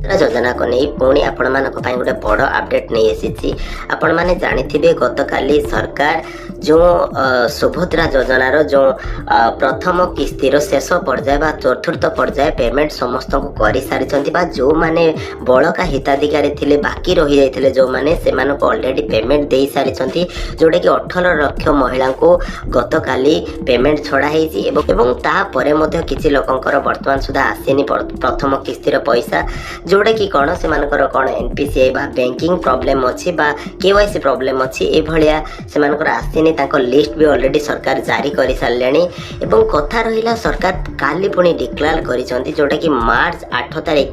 योजना को नहीं पुणी आपण मानक गोटे बड़ अपडेट नहीं आसी। आपण मैंने जानी गतकाली सरकार जो सुभद्रा योजनार जो प्रथम किस्तिर शेष पर्याय बा चतुर्थ पर्याय पेमेंट समस्त को कर सारी जो मैंने बड़का हिताधिकारी थिले बाकी रही जाते जो मैंने से ऑलरेडी पेमेंट दे सारी जोटा कि 18 लाख महिला को गतकाली पेमेंट छड़ाई किसी लोकंर वर्तमान सुधा आसीनी प्रथम किस्तिर पैसा जोटा कि कौन से कौन एनपीसीआई बा बैंकिंग प्रॉब्लम अच्छी बा केवाईसी प्रॉब्लम अच्छी ए भलिया से आसीनी ताको लिस्ट भी ऑलरेडी सरकार जारी कर सारे एवं कथा रहिला सरकार काली पुणी डिक्लेयर करिसंती जोटा कि मार्च 8 तारिख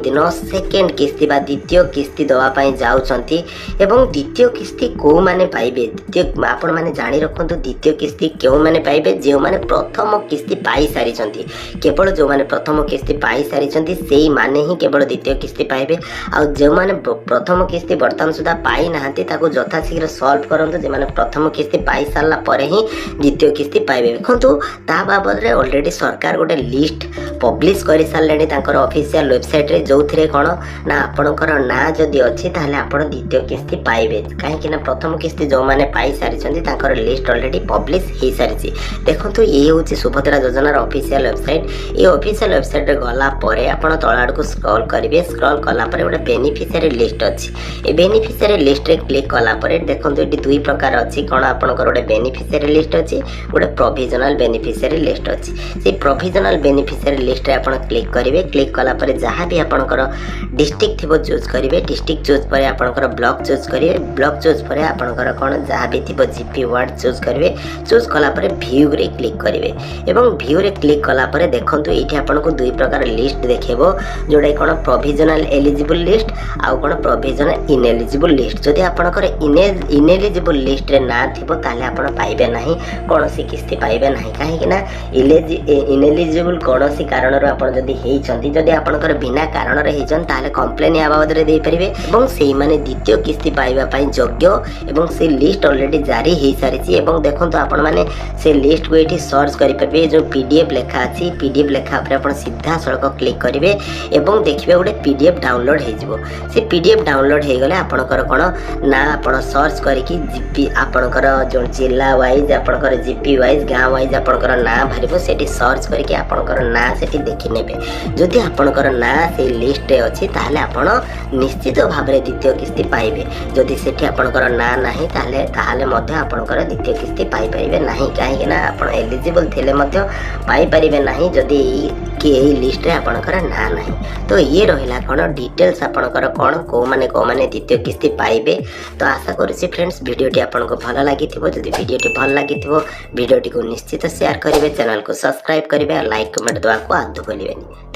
दिन सेकेंड किस्ती बा द्वितीय किस्ती दवा पई जाउछंती एवं द्वितीय किस्ती को माने पाइबे द्वितीय आपण माने जानि रखंतु द्वितीय किस्ती केउ माने पाइबे जे माने प्रथम किस्ती पाई सारिसंती केवल जो माने प्रथम किस्ती पाई सारिसंती सेही माने ही केवल द्वितीय किस्ती पाइबे आ जो माने प्रथम किस्ती वर्तमान सुधा पाई नाहंती ताको यथाशीघ्र सॉल्व करंतु जे माने प्रथम किस्ती पाई सारला परे ही द्वितीय किस्ती पाइबे देखंतु ता बाबद रे ऑलरेडी सरकार गोटे लिस्ट पब्लिश कर सारे तांकर ऑफिशियल वेबसाइट रे जो थिरे कोन ना आपणकर ना जदि अछि ताहले आपण द्वितीय किस्ती पाइबे काहे कि ना प्रथम किस्ती जो माने पाई सारिसंती तांकर लिस्ट ऑलरेडी पब्लिश हे सारिछि। देखंतु ये होछि सुभद्रा योजनार ऑफिशियल वेबसाइट। ये ऑफिशियल वेबसाइट रे गला परे आपण तळाड को स्क्रॉल करिवे स्क्रॉल कला परे गोटे बेनिफिशियरी लिस्ट अछि। ए बेनिफिशियरी लिस्ट रे क्लिक कला परे देखंतु एटी दुई प्रकार अछि कोन आपणकर गोटे बेनिफिशियरी लिस्ट अछि गोटे प्रोविजनल बेनिफिशियरी लिस्ट अछि। से प्रोविजनल बेनिफिशियरी लिस्ट रे आपण क्लिक करिवे क्लिक कला परे जहाँ भी आपणकर डिस्ट्रिक्ट थिबो चूज करिवे डिस्ट्रिक्ट चूज परे आपणकर ब्लॉक चूज करिवे ब्लॉक चूज परे आपणकर कोन जहाँ भी थिबो जीपी वार्ड चूज करिवे चूज कला परे व्यू रे क्लिक करिवे एवं व्यू रे क्लिक कला परे देखंतु एठी आपनको दुई प्रकार लिस्ट देखेबो जोडा कोन प्रोविजनल एलिजिबल लिस्ट आ कोन प्रोविजनल इनएलिजिबल लिस्ट। जदि आपणकर इनएलिजिबल लिस्ट रे ना थिबो ताले आपण पाइबे नाही कोनोसी किस्ती पाइबे नाही काहे कि ना इनएलिजिबल कोनोसी कारण रो आपण जदि हेइछंती जदि आपणकर बिना कारण रे हेइछन ताले कंप्लेन या बाबद रे दे परिबे एवं सेही माने द्वितीय किस्ती पाइबा पई योग्य एवं से लिस्ट ऑलरेडी जारी हे सारिछि एवं देखंतु आपण माने से लिस्ट को एठी सर्च करि परबे जो पीडीएफ लेखा अछि पीडीएफ लेखा पर आपण सीधा सड़क क्लिक करिवे एवं देखिबे गोटे पीडीएफ डाउनलोड हे जिवो से पीडीएफ डाउनलोड हे गले आपणकर कोन ना आपण सर्च करिकि जीपी आपणकर जो जिल्ला वाइज आपणकर जीपी वाइज गांव वाइज आपणकर ना भरिबो सेठी सर्च करिकि आपणकर ना सेठी देखि नेबे जदि आपणकर ना से लिस्ट रे अछि ताले आपण निश्चित भाबरे द्वितीय किस्ती पाइबे जदि सेठी आपणकर ना नाही ताले मध्ये आपणकर द्वितीय किस्ती पाइ परिबे नाही काहे ना आपण एलिजिबल थिले मध्ये पाइ परिबे नाही जदि कि लिस्ट रे आपणकर ना नाही। तो ये रहिला कोन डिटेल्स आपणकर कोन को माने द्वितीय किस्ती पाइबे। तो आशा करूछि फ्रेंड्स वीडियोटी आपनको भल लागिथिबो जदि वीडियोटी भल लागिथिबो वीडियोटी को निश्चित शेयर करिवे चैनल को सब्सक्राइब करिवे और लाइक कमेंट दवा को आदु भूलिबेनी।